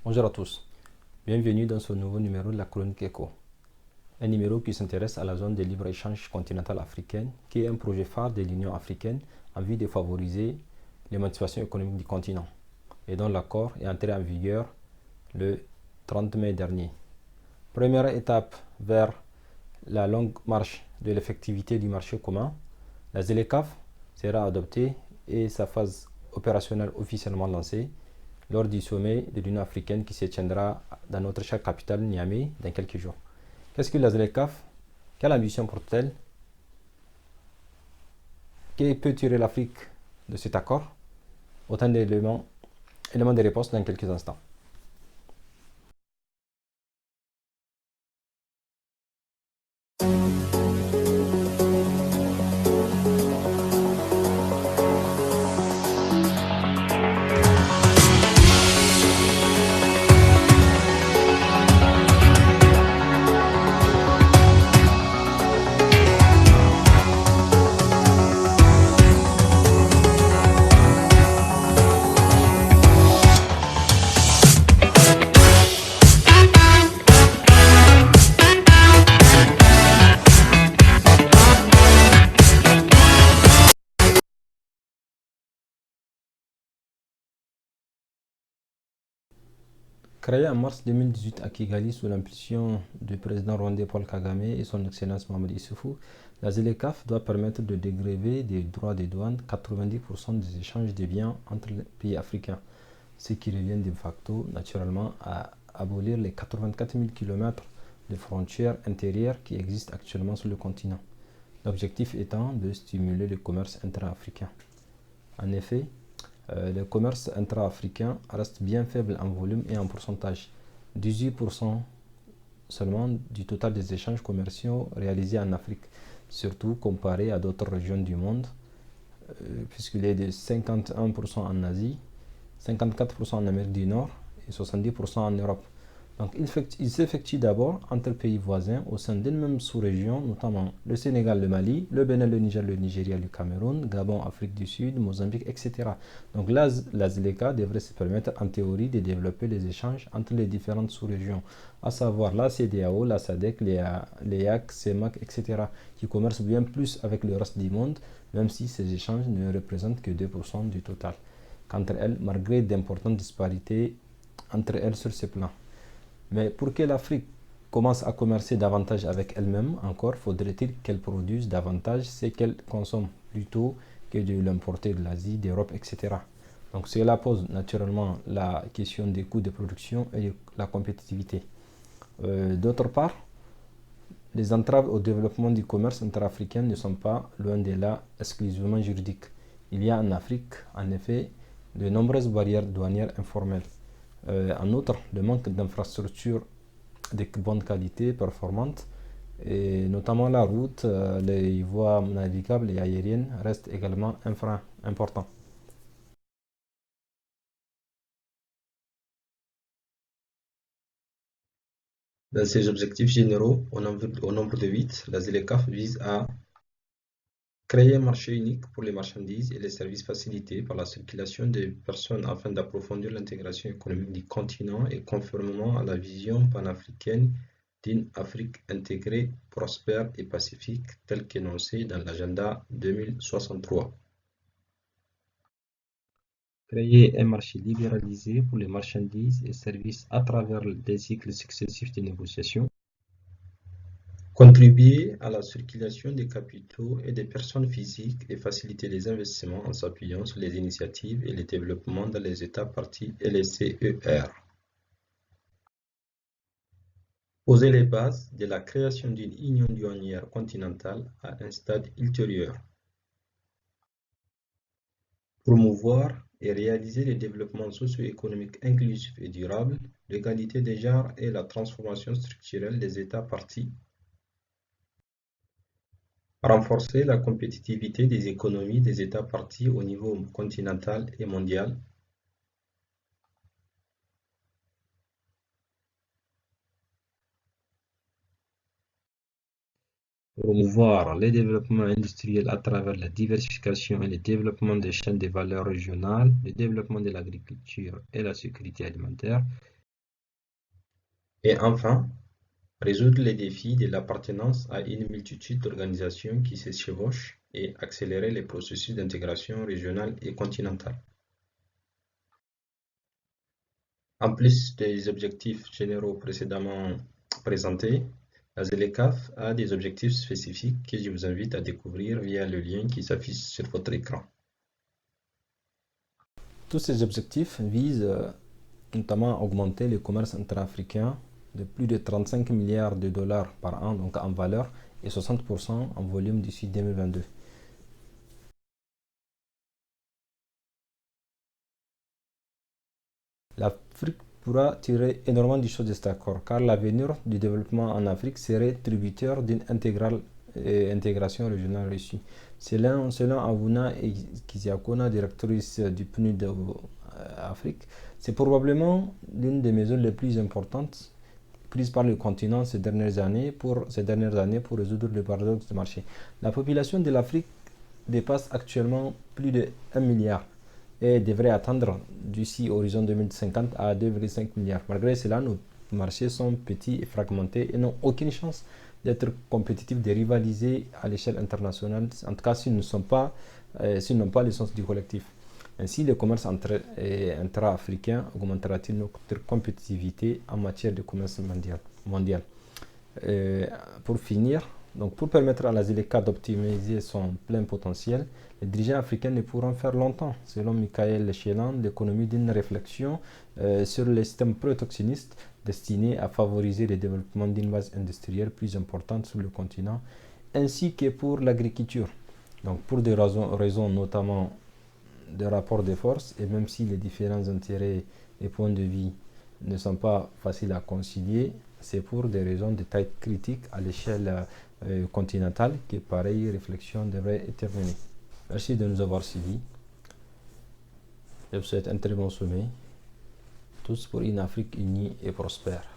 Bonjour à tous, bienvenue dans ce nouveau numéro de la Chronique Éco. Un numéro qui s'intéresse à la zone de libre-échange continentale africaine, qui est un projet phare de l'Union africaine en vue de favoriser l'émancipation économique du continent, et dont l'accord est entré en vigueur le 30 mai dernier. Première étape vers la longue marche de l'effectivité du marché commun, la ZLECAf sera adoptée et sa phase opérationnelle officiellement lancée lors du sommet de l'Union africaine qui se tiendra dans notre chère capitale Niamey dans quelques jours. Qu'est-ce que la ZLECAf? Quelle ambition porte-t-elle? Que peut tirer l'Afrique de cet accord? Autant d'éléments de réponse dans quelques instants. Créée en mars 2018 à Kigali sous l'impulsion du président rwandais Paul Kagame et son excellence Mohamed Issoufou, la ZLECAf doit permettre de dégrever des droits de douane 90% des échanges de biens entre les pays africains, ce qui revient de facto naturellement à abolir les 84 000 km de frontières intérieures qui existent actuellement sur le continent. L'objectif étant de stimuler le commerce intra-africain. En effet, le commerce intra-africain reste bien faible en volume et en pourcentage. 18% seulement du total des échanges commerciaux réalisés en Afrique, surtout comparé à d'autres régions du monde, puisqu'il est de 51% en Asie, 54% en Amérique du Nord et 70% en Europe. Donc il s'effectue d'abord entre pays voisins au sein d'une même sous-région, notamment le Sénégal, le Mali, le Bénin, le Niger, le Nigeria, le Cameroun, Gabon, Afrique du Sud, Mozambique, etc. Donc là, la ZLECA devrait se permettre en théorie de développer les échanges entre les différentes sous-régions, à savoir la CEDEAO, la SADC, l'EAC, CEMAC, etc., qui commercent bien plus avec le reste du monde, même si ces échanges ne représentent que 2% du total, qu'entre elles, malgré d'importantes disparités entre elles sur ce plan. Mais pour que l'Afrique commence à commercer davantage avec elle-même, encore faudrait-il qu'elle produise davantage ce qu'elle consomme, plutôt que de l'importer de l'Asie, d'Europe, etc. Donc cela pose naturellement la question des coûts de production et de la compétitivité. D'autre part, les entraves au développement du commerce intra-africain ne sont pas, loin de là, exclusivement juridiques. Il y a en Afrique, en effet, de nombreuses barrières douanières informelles. En outre, le manque d'infrastructures de bonne qualité, performantes, et notamment la route, les voies navigables et aériennes restent également un frein important. Dans ses objectifs généraux, au nombre de 8, la ZLECAf vise à créer un marché unique pour les marchandises et les services facilités par la circulation des personnes afin d'approfondir l'intégration économique du continent et conformément à la vision panafricaine d'une Afrique intégrée, prospère et pacifique telle qu'énoncée dans l'agenda 2063. Créer un marché libéralisé pour les marchandises et services à travers des cycles successifs de négociations. Contribuer à la circulation des capitaux et des personnes physiques et faciliter les investissements en s'appuyant sur les initiatives et les développements dans les États parties et les CER. Poser les bases de la création d'une union douanière continentale à un stade ultérieur. Promouvoir et réaliser le développement socio-économique inclusif et durable, l'égalité des genres et la transformation structurelle des États parties. Renforcer la compétitivité des économies des États parties au niveau continental et mondial. Promouvoir le développement industriel à travers la diversification et le développement des chaînes de valeur régionales, le développement de l'agriculture et la sécurité alimentaire, Et enfin, résoudre les défis de l'appartenance à une multitude d'organisations qui se chevauchent et accélérer les processus d'intégration régionale et continentale. En plus des objectifs généraux précédemment présentés, la ZLECAf a des objectifs spécifiques que je vous invite à découvrir via le lien qui s'affiche sur votre écran. Tous ces objectifs visent notamment à augmenter le commerce intra-africain de plus de 35 milliards de dollars par an, donc en valeur, et 60% en volume d'ici 2022. L'Afrique pourra tirer énormément de choses de cet accord, car l'avenir du développement en Afrique serait tributaire d'une intégration régionale réussie. Selon Avuna Kiziakona, directrice du PNUD Afrique, c'est probablement l'une des mesures les plus importantes prises par le continent ces dernières années pour résoudre le paradoxe du marché. La population de l'Afrique dépasse actuellement plus de 1 milliard et devrait atteindre d'ici horizon 2050 à 2,5 milliards. Malgré cela, nos marchés sont petits et fragmentés et n'ont aucune chance d'être compétitifs, de rivaliser à l'échelle internationale, en tout cas s'ils n'ont pas le sens du collectif. Ainsi, le commerce intra-africain augmentera-t-il notre compétitivité en matière de commerce mondial. Pour finir, donc pour permettre à la ZLECA d'optimiser son plein potentiel, les dirigeants africains ne pourront faire longtemps. Selon Michael Chelan, l'économie d'une réflexion sur les systèmes protectionnistes destinés à favoriser le développement d'une base industrielle plus importante sur le continent, ainsi que pour l'agriculture. Donc pour des raisons notamment de rapport de force, et même si les différents intérêts et points de vue ne sont pas faciles à concilier, c'est pour des raisons de taille critique à l'échelle continentale que pareille réflexion devrait intervenir. Merci de nous avoir suivis. Je vous souhaite un très bon sommet. Tous pour une Afrique unie et prospère.